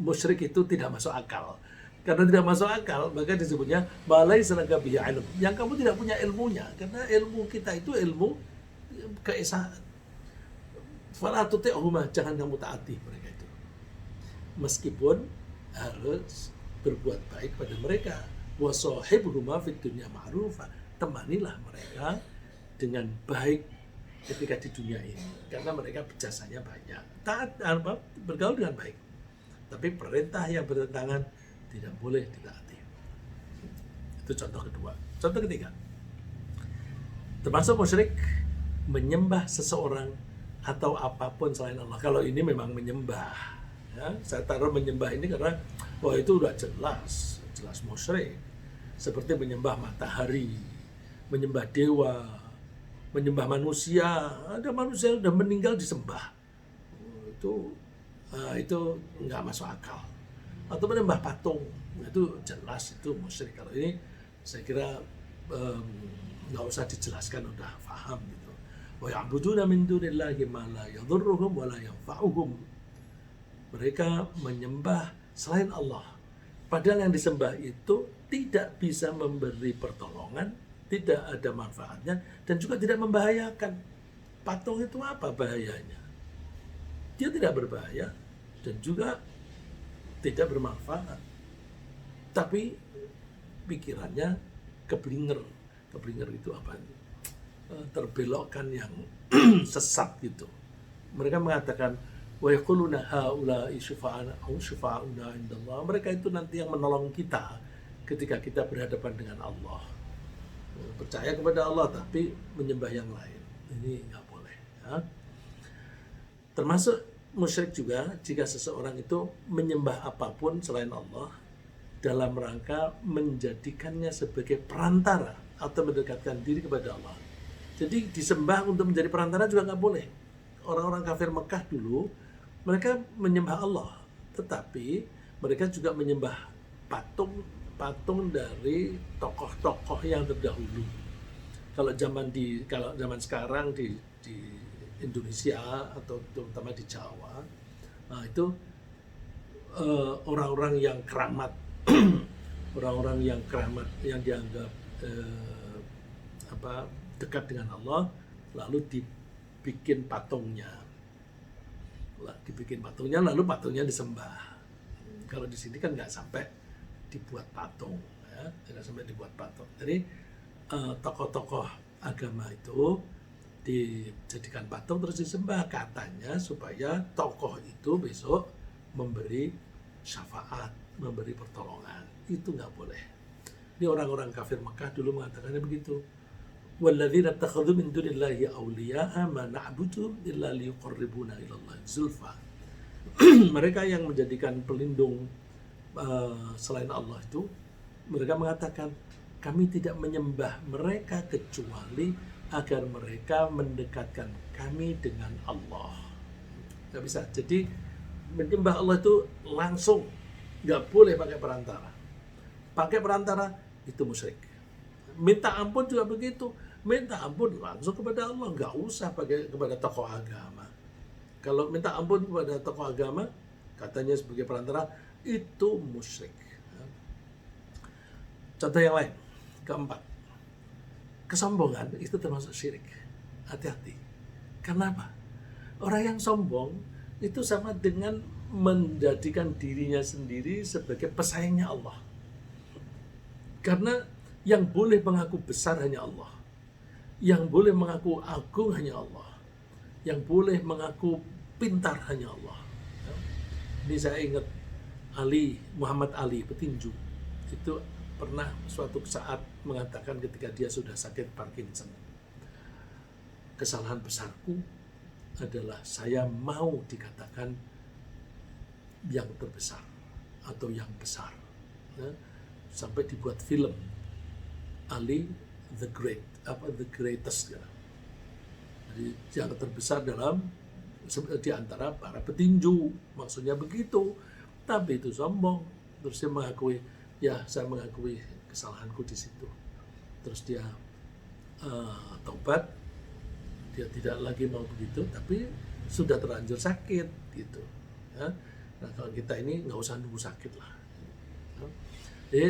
Musyrik itu tidak masuk akal. Karena tidak masuk akal, maka disebutnya ma laysa laka bihi 'ilm. Yang kamu tidak punya ilmunya, karena ilmu kita itu ilmu keesaan. Fala tuti'huma, jangan kamu taati mereka itu. Meskipun harus berbuat baik pada mereka. Wa shahibhuma fid dunya ma'rufa, temanilah mereka dengan baik ketika di dunia ini, karena mereka jasanya banyak. Taat bergaul dengan baik. Tapi perintah yang bertentangan tidak boleh ditaati. Itu contoh kedua. Contoh ketiga, termasuk musyrik menyembah seseorang atau apapun selain Allah. Kalau ini memang menyembah, ya, saya taruh menyembah ini karena wah itu udah jelas musyrik. Seperti menyembah matahari, menyembah dewa, menyembah manusia. Ada manusia yang sudah meninggal disembah. Itu nggak masuk akal. Atau menyembah patung, itu jelas itu musyrik. Kalau ini saya kira nggak usah dijelaskan, udah paham gitu. Wa ya'buduna min dunillahi ma la yadhurruhum wa la yanfa'uhum. Mereka menyembah selain Allah, padahal yang disembah itu tidak bisa memberi pertolongan, tidak ada manfaatnya, dan juga tidak membahayakan. Patung itu apa bahayanya? Dia tidak berbahaya dan juga tidak bermanfaat. Tapi pikirannya keblinger. Keblinger itu apa? Terbelokkan yang sesat gitu. Mereka mengatakan wa yaquluna haula'i syufa'una indallah. Mereka itu nanti yang menolong kita ketika kita berhadapan dengan Allah. Percaya kepada Allah tapi menyembah yang lain. Ini nggak boleh, ya. Termasuk musyrik juga jika seseorang itu menyembah apapun selain Allah dalam rangka menjadikannya sebagai perantara atau mendekatkan diri kepada Allah. Jadi disembah untuk menjadi perantara juga nggak boleh. Orang-orang kafir Mekah dulu mereka menyembah Allah, tetapi mereka juga menyembah patung dari tokoh-tokoh yang terdahulu. Kalau zaman sekarang di Indonesia atau terutama di Jawa, itu orang-orang yang keramat, orang-orang yang keramat yang dianggap dekat dengan Allah, lalu dibikin patungnya, lalu patungnya disembah. Kalau di sini kan nggak sampai dibuat patung, ya, nggak sampai dibuat patung. Jadi tokoh-tokoh agama itu dijadikan patung terus disembah, katanya supaya tokoh itu besok memberi syafaat, memberi pertolongan. Itu nggak boleh. Ini orang-orang kafir Mekah dulu mengatakannya begitu. Walladzina takhadhu min dunillahi awliya'a ma na'buduhum illa liyuqarribuna ila Allah zulfa. Mereka yang menjadikan pelindung selain Allah itu, mereka mengatakan kami tidak menyembah mereka kecuali agar mereka mendekatkan kami dengan Allah. Nggak bisa. Jadi menyembah Allah itu langsung, nggak boleh pakai perantara. Pakai perantara itu musyrik. Minta ampun juga begitu. Minta ampun langsung kepada Allah, nggak usah pakai kepada tokoh agama. Kalau minta ampun kepada tokoh agama, katanya sebagai perantara, itu musyrik. Contoh yang lain, keempat, kesombongan itu termasuk syirik. Hati-hati. Kenapa? Orang yang sombong itu sama dengan menjadikan dirinya sendiri sebagai pesaingnya Allah. Karena yang boleh mengaku besar hanya Allah. Yang boleh mengaku agung hanya Allah. Yang boleh mengaku pintar hanya Allah. Ini saya ingat Muhammad Ali petinju. Itu pernah suatu saat mengatakan ketika dia sudah sakit Parkinson, kesalahan besarku adalah saya mau dikatakan yang terbesar atau yang besar. Sampai dibuat film Ali the greatest, ya. Jadi yang terbesar di antara para petinju, maksudnya begitu. Tapi itu sombong. Terus dia mengakui, ya saya mengakui kesalahanku di situ. Terus dia taubat, dia tidak lagi mau begitu, tapi sudah terlanjur sakit gitu. Ya. Nah kalau kita ini nggak usah nunggu sakit lah. Ya. Jadi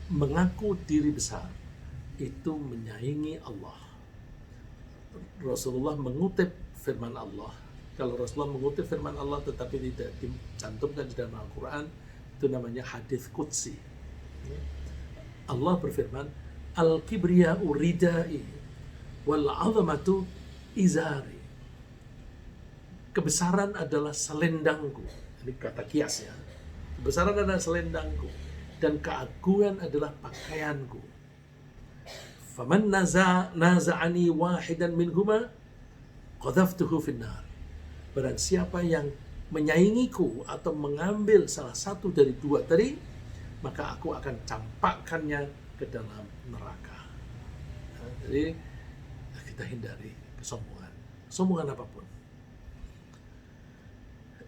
mengaku diri besar itu menyaingi Allah. Rasulullah mengutip firman Allah. Kalau Rasulullah mengutip firman Allah tetapi tidak dicantumkan di dalam Al-Quran, itu namanya hadis qudsi. Allah berfirman, Al-kibriya'u ridai wal-'azamatu izari. Kebesaran adalah selendangku. Ini kata kias ya. Kebesaran adalah selendangku dan keagungan adalah pakaianku. Faman naza'ani wahidan minhuma qadhaftuhu finnar. Barang siapa yang menyaingiku atau mengambil salah satu dari dua tadi, maka aku akan campakkannya ke dalam neraka. Nah, jadi kita hindari kesombongan, sombongan apapun.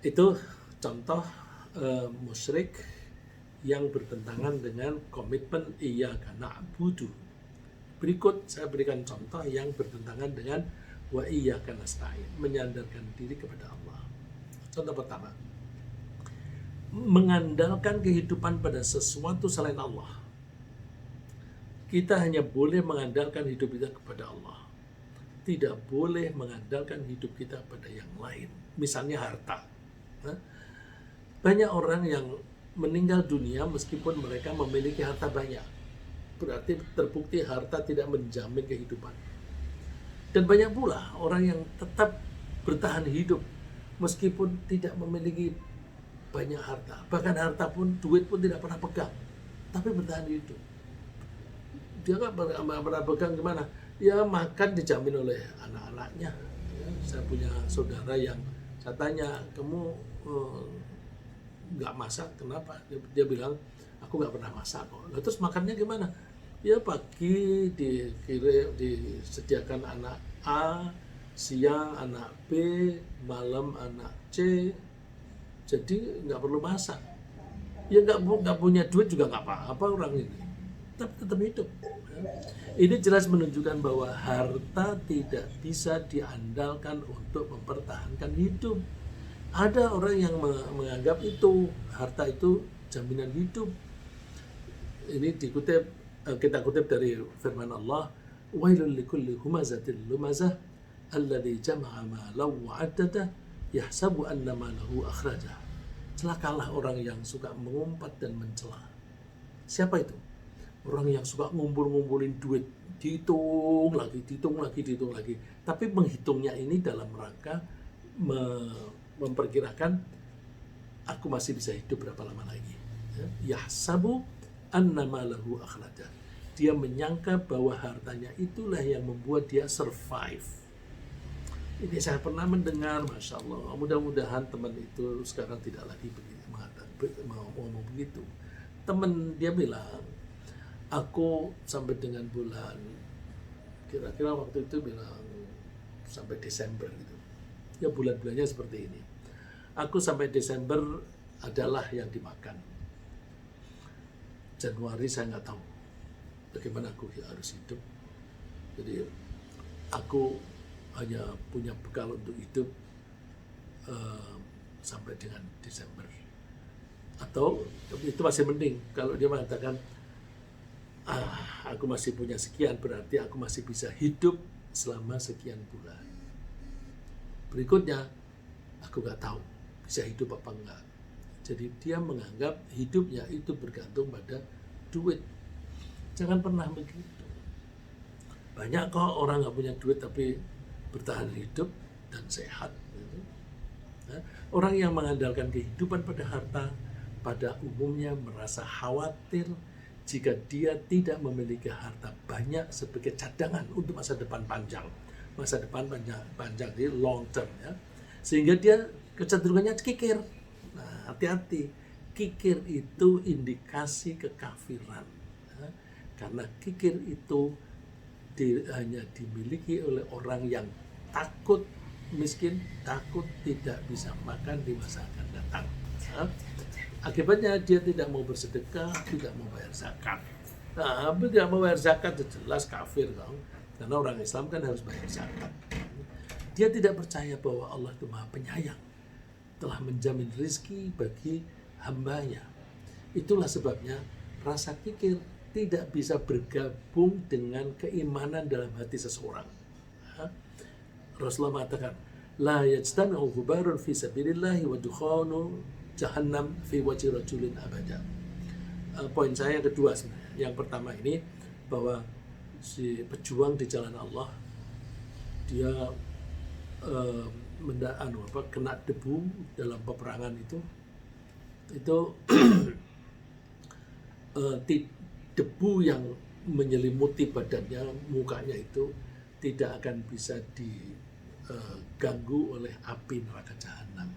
Itu contoh musyrik yang bertentangan dengan komitmen iyyaka na'budu. Berikut saya berikan contoh yang bertentangan dengan wa iyyaka nasta'in, menyandarkan diri kepada Allah. Contoh pertama, mengandalkan kehidupan pada sesuatu selain Allah. Kita hanya boleh mengandalkan hidup kita kepada Allah. Tidak boleh mengandalkan hidup kita pada yang lain. Misalnya harta. Banyak orang yang meninggal dunia meskipun mereka memiliki harta banyak. Berarti terbukti harta tidak menjamin kehidupan. Dan banyak pula orang yang tetap bertahan hidup meskipun tidak memiliki banyak harta. Bahkan harta pun, duit pun tidak pernah pegang. Tapi bertahan hidup. Dia nggak pernah pegang gimana? Ya makan dijamin oleh anak-anaknya. Ya, saya punya saudara yang saya tanya, kamu nggak masak, kenapa? Dia bilang, aku nggak pernah masak kok. Lalu terus makannya gimana? Ya pagi disediakan anak A, siang anak B, malam anak C. Jadi nggak perlu masak. Ya nggak punya duit juga nggak apa-apa orang ini. Tapi tetap hidup. Ini jelas menunjukkan bahwa harta tidak bisa diandalkan untuk mempertahankan hidup. Ada orang yang menganggap itu harta itu jaminan hidup. Ini kita kutip dari firman Allah, wailul likulli humazatil lumazah alladzi jama'a malahu wa 'addadah yahsabu anna malahu akhrajah. Celakalah orang yang suka mengumpat dan mencela. Siapa itu? Orang yang suka ngumpulin duit, dihitung lagi. Tapi menghitungnya ini dalam rangka memperkirakan aku masih bisa hidup berapa lama lagi. Yahsabu anna malahu akhlada. Dia menyangka bahwa hartanya itulah yang membuat dia survive. Ini saya pernah mendengar, Masya Allah. Mudah-mudahan teman itu sekarang tidak lagi ngomong begitu. Teman dia bilang, aku sampai dengan bulan, kira-kira waktu itu bilang sampai Desember gitu. Ya bulan-bulannya seperti ini. Aku sampai Desember adalah yang dimakan. Januari saya nggak tahu bagaimana aku harus hidup. Jadi aku hanya punya bekal untuk hidup sampai dengan Desember. Atau itu masih mending kalau dia mengatakan aku masih punya sekian, berarti aku masih bisa hidup selama sekian bulan. Berikutnya aku nggak tahu bisa hidup apa enggak. Jadi dia menganggap hidupnya itu bergantung pada duit. Jangan pernah begitu. Banyak kok orang nggak punya duit tapi bertahan hidup dan sehat. Orang yang mengandalkan kehidupan pada harta pada umumnya merasa khawatir jika dia tidak memiliki harta banyak sebagai cadangan untuk masa depan panjang. Masa depan panjang di long term ya. Sehingga dia kecenderungannya kikir. Nah, hati-hati. Kikir itu indikasi kekafiran. Ya. Karena kikir itu hanya dimiliki oleh orang yang takut miskin, takut tidak bisa makan di masa akan datang. Ya. Akibatnya dia tidak mau bersedekah, tidak mau bayar zakat. Nah, tidak mau bayar zakat itu jelas kafir dong. Karena orang Islam kan harus bayar zakat. Dia tidak percaya bahwa Allah itu Maha Penyayang, telah menjamin rezeki bagi hambanya. Itulah sebabnya rasa kikir tidak bisa bergabung dengan keimanan dalam hati seseorang. Rasulullah mengatakan, la yajtami'u ghubarun fi sabilillahi wa dukhanu jahannam fi wajhi rajulin abada. Poin saya yang kedua sebenarnya. Yang pertama ini bahwa si pejuang di jalan Allah dia kena debu dalam peperangan itu itu debu yang menyelimuti badannya, mukanya itu tidak akan bisa diganggu oleh api neraka jahanam.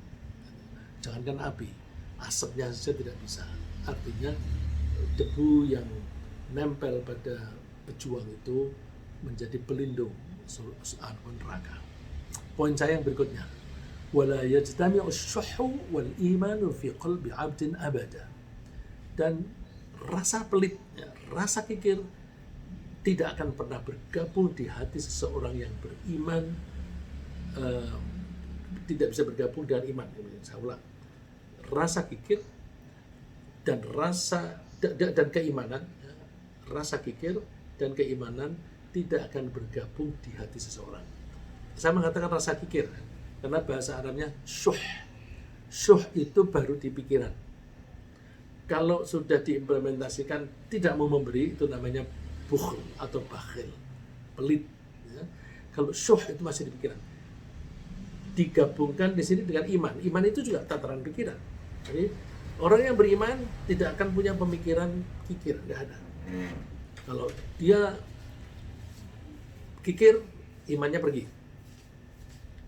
Jangankan api, asapnya saja tidak bisa. Artinya debu yang nempel pada pejuang itu menjadi pelindung neraka. Poin saya yang berikutnya, wala yajtami'u asy-syuhhu wal imanu fi qalbi 'abdin abada. Dan rasa pelit, rasa kikir tidak akan pernah bergabung di hati seseorang yang beriman, tidak bisa bergabung dengan iman. Saya ulang, rasa kikir dan keimanan, rasa kikir dan keimanan tidak akan bergabung di hati seseorang. Saya mengatakan rasa kikir karena bahasa Arabnya syuh. Syuh itu baru di pikiran. Kalau sudah diimplementasikan tidak mau memberi, itu namanya bukhl atau bakhil, pelit. Ya. Kalau syuh itu masih di pikiran. Digabungkan di sini dengan iman. Iman itu juga tataran pikiran. Jadi orang yang beriman tidak akan punya pemikiran kikir, nggak ada. Kalau dia kikir, imannya pergi.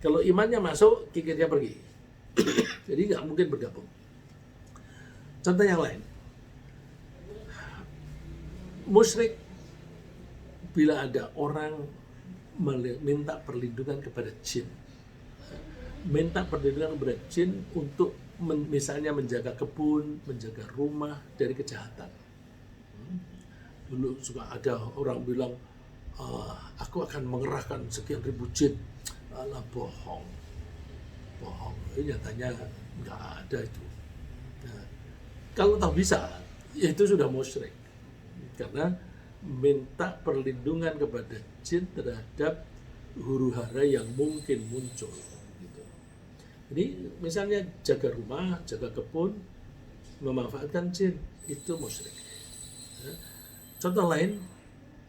Kalau imannya masuk, kikirnya pergi. Jadi nggak mungkin bergabung. Contoh yang lain, musyrik bila ada orang minta perlindungan kepada jin, minta perlindungan kepada jin untuk misalnya menjaga kebun, menjaga rumah dari kejahatan. Dulu suka ada orang bilang, aku akan mengerahkan sekian ribu jin. Alah, bohong. Ini nyatanya nggak ada itu. Nah, kalau tahu bisa, ya itu sudah musyrik. Karena minta perlindungan kepada jin terhadap huru-hara yang mungkin muncul. Gitu. Jadi misalnya jaga rumah, jaga kebun, memanfaatkan jin, itu musyrik. Ya. Contoh lain,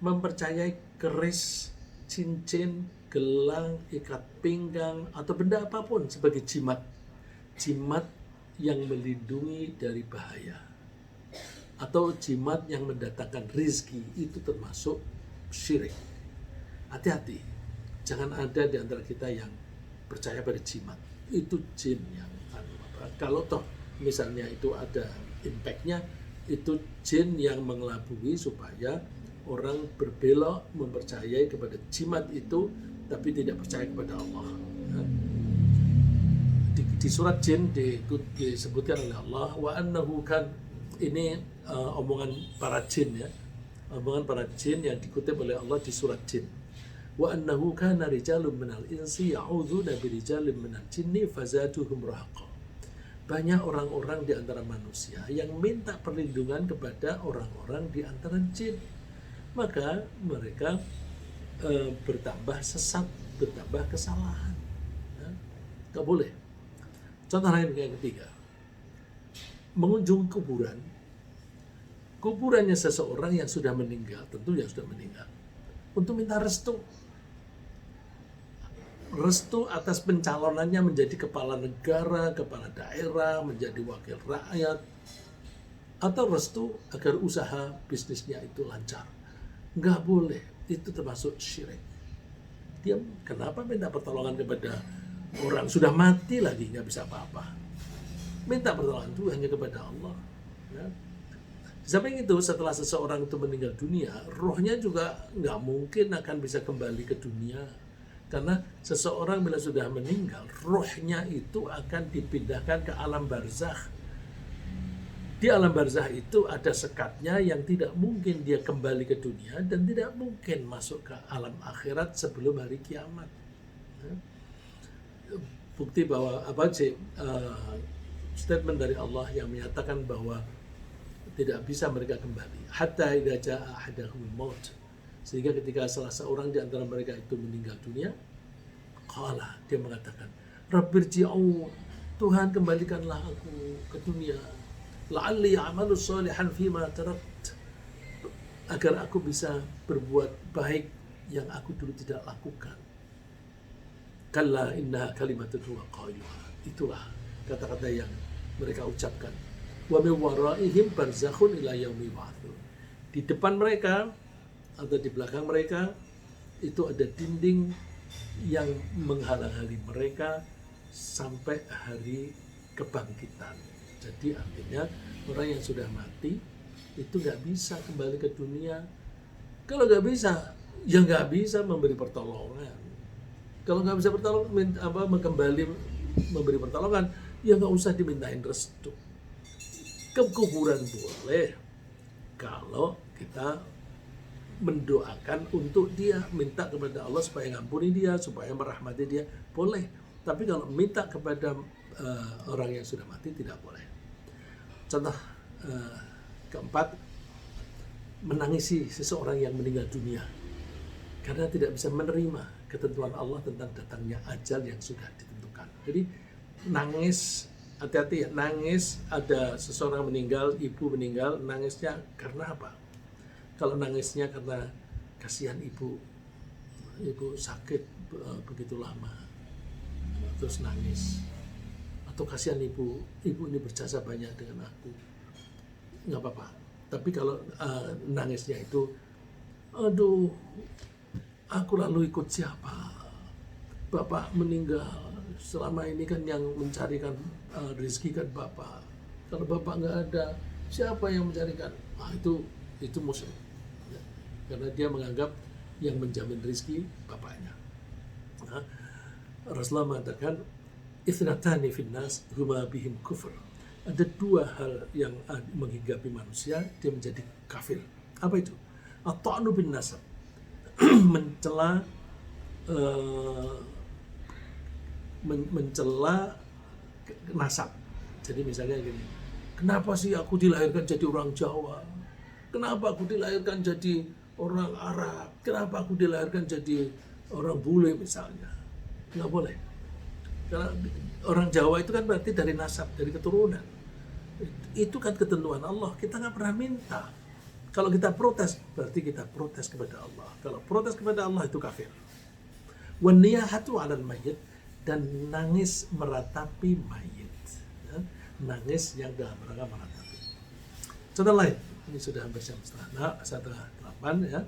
mempercayai keris, cincin, gelang, ikat pinggang, atau benda apapun sebagai jimat. Jimat yang melindungi dari bahaya. Atau jimat yang mendatangkan rizki, itu termasuk syirik. Hati-hati, jangan ada di antara kita yang percaya pada jimat. Itu jin yang kalau toh misalnya itu ada impactnya, itu jin yang mengelabui supaya orang berbelok mempercayai kepada jimat itu, tapi tidak percaya kepada Allah. Di surat jin disebutkan oleh Allah, wa annahu kan, ini omongan para jin ya, omongan para jin yang dikutip oleh Allah di surat jin. Wa annahu kana rijalun minal insi ya'udzuna birijalin minal jinni fazaduhum rahaqa. Banyak orang-orang di antara manusia yang minta perlindungan kepada orang-orang di antara jin, maka mereka bertambah sesat, bertambah kesalahan. Gak boleh. Contoh lain yang ketiga, mengunjungi kuburan. Kuburannya seseorang yang sudah meninggal, tentu yang sudah meninggal, untuk minta restu. Restu atas pencalonannya menjadi kepala negara, kepala daerah, menjadi wakil rakyat, atau restu agar usaha bisnisnya itu lancar. Nggak boleh, itu termasuk syirik. Dia kenapa minta pertolongan kepada orang sudah mati lagi, nggak bisa apa-apa. Minta pertolongan itu hanya kepada Allah. Ya. Sampai itu setelah seseorang itu meninggal dunia, rohnya juga nggak mungkin akan bisa kembali ke dunia. Karena seseorang bila sudah meninggal, rohnya itu akan dipindahkan ke alam barzakh. Di alam barzakh itu ada sekatnya yang tidak mungkin dia kembali ke dunia dan tidak mungkin masuk ke alam akhirat sebelum hari kiamat. Bukti bahwa statement dari Allah yang menyatakan bahwa tidak bisa mereka kembali. Hatta idza jaa ahadahumul maut. Sehingga ketika salah seorang di antara mereka itu meninggal dunia, qala, dia mengatakan, Rabbirji'un, Tuhan kembalikanlah aku ke dunia. La'alli a'malu shalihan fima tarakt, agar aku bisa berbuat baik yang aku dulu tidak lakukan. Kalla innaha kalimatun huwa qailuha. Itulah kata-kata yang mereka ucapkan. wa min waraihim barzakhun ila yaumi yub'atsun. Di depan mereka atau di belakang mereka itu ada dinding yang menghalang-halangi mereka sampai hari kebangkitan. Jadi artinya orang yang sudah mati itu nggak bisa kembali ke dunia. Kalau nggak bisa, ya nggak bisa memberi pertolongan. Kalau nggak bisa kembali memberi pertolongan, ya nggak usah dimintain restu. Ke kuburan boleh kalau kita mendoakan untuk dia, minta kepada Allah supaya ngampuni dia, supaya merahmati dia, boleh. Tapi kalau minta kepada orang yang sudah mati tidak boleh. Contoh keempat, menangisi seseorang yang meninggal dunia karena tidak bisa menerima ketentuan Allah tentang datangnya ajal yang sudah ditentukan. Jadi nangis, hati-hati ya, nangis ada seseorang meninggal, ibu meninggal, nangisnya karena apa? Kalau nangisnya karena kasihan ibu sakit begitu lama, terus nangis, atau kasihan ibu ini berjasa banyak dengan aku, nggak apa-apa. Tapi kalau nangisnya itu, aduh, aku lalu ikut siapa? Bapak meninggal, selama ini kan yang mencarikan rezeki kan bapak. Kalau bapak nggak ada, siapa yang mencarikan? Itu musuh. Karena dia menganggap yang menjamin rezeki bapaknya. Nah, Rasulullah mengatakan, "Ithnatani finnas huma bihim kufur." Ada dua hal yang menghinggapi manusia, dia menjadi kafir. Apa itu? At-ta'nu bin nasab, mencela nasab. Jadi misalnya gini, kenapa sih aku dilahirkan jadi orang Jawa? Kenapa aku dilahirkan jadi orang Arab? Kenapa aku dilahirkan jadi orang bule misalnya? Nggak boleh. Karena orang Jawa itu kan berarti dari nasab, dari keturunan. Itu kan ketentuan Allah, kita nggak pernah minta. Kalau kita protes, berarti kita protes kepada Allah. Kalau protes kepada Allah itu kafir. Wan niyahatu 'alal mayyit, dan nangis meratapi mayit. Ya, nangis yang dalam rangka meratapi. Contoh lain, ini sudah hampir jam setengah 8 ya.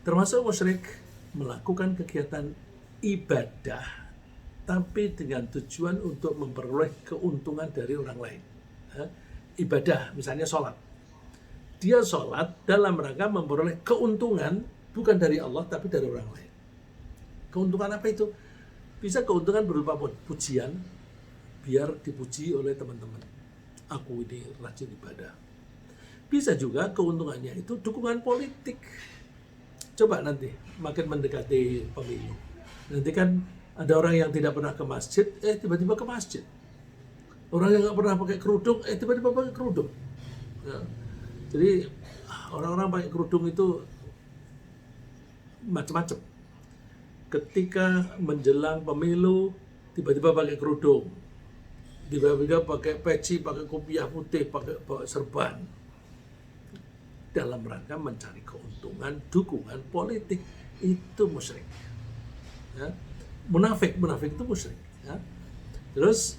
Termasuk musyrik melakukan kegiatan ibadah tapi dengan tujuan untuk memperoleh keuntungan dari orang lain. Ya, ibadah, misalnya sholat. Dia sholat dalam rangka memperoleh keuntungan bukan dari Allah tapi dari orang lain. Keuntungan apa itu? Bisa keuntungan berupa pujian, biar dipuji oleh teman-teman. Aku ini rajin ibadah. Bisa juga keuntungannya itu dukungan politik. Coba nanti makin mendekati pemilu. Nanti kan ada orang yang tidak pernah ke masjid, tiba-tiba ke masjid. Orang yang nggak pernah pakai kerudung, tiba-tiba pakai kerudung. Ya. Jadi orang-orang pakai kerudung itu macam-macam. Ketika menjelang pemilu, tiba-tiba pakai kerudung, tiba-tiba pakai peci, pakai kopiah putih, pakai serban, dalam rangka mencari keuntungan, dukungan politik. Itu musyrik. Ya. Munafik itu musyrik. Ya. Terus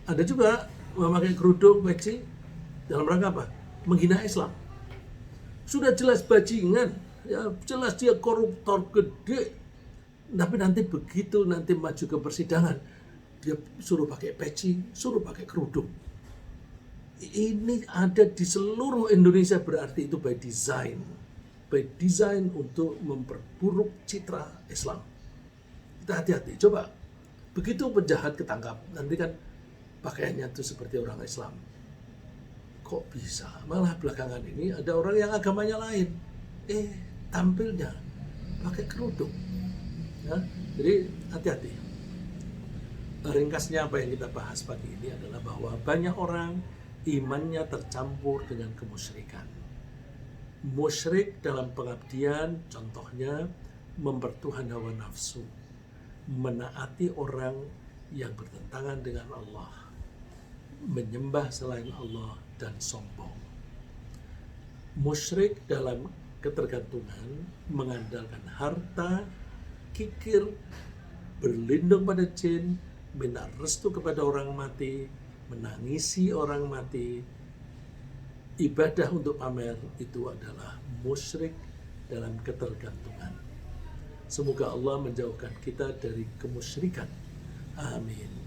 ada juga memakai kerudung, peci, dalam rangka apa? Menghina Islam. Sudah jelas bajingan, ya jelas dia koruptor gede. Tapi nanti begitu nanti maju ke persidangan, dia suruh pakai peci, suruh pakai kerudung. Ini ada di seluruh Indonesia, berarti itu by design. By design untuk memperburuk citra Islam. Kita hati-hati, coba. Begitu penjahat ketangkap, nanti kan pakaiannya itu seperti orang Islam. Kok bisa? Malah belakangan ini ada orang yang agamanya lain. Tampilnya pakai kerudung. Ya, jadi hati-hati. Ringkasnya apa yang kita bahas pagi ini adalah bahwa banyak orang imannya tercampur dengan kemusyrikan. Musyrik dalam pengabdian, contohnya mempertuhan hawa nafsu, menaati orang yang bertentangan dengan Allah, menyembah selain Allah, dan sombong. Musyrik dalam ketergantungan, mengandalkan harta, kikir, berlindung pada jin, minta restu kepada orang mati, menangisi orang mati, ibadah untuk pamer, itu adalah musyrik dalam ketergantungan. Semoga Allah menjauhkan kita dari kemusyrikan. Amin.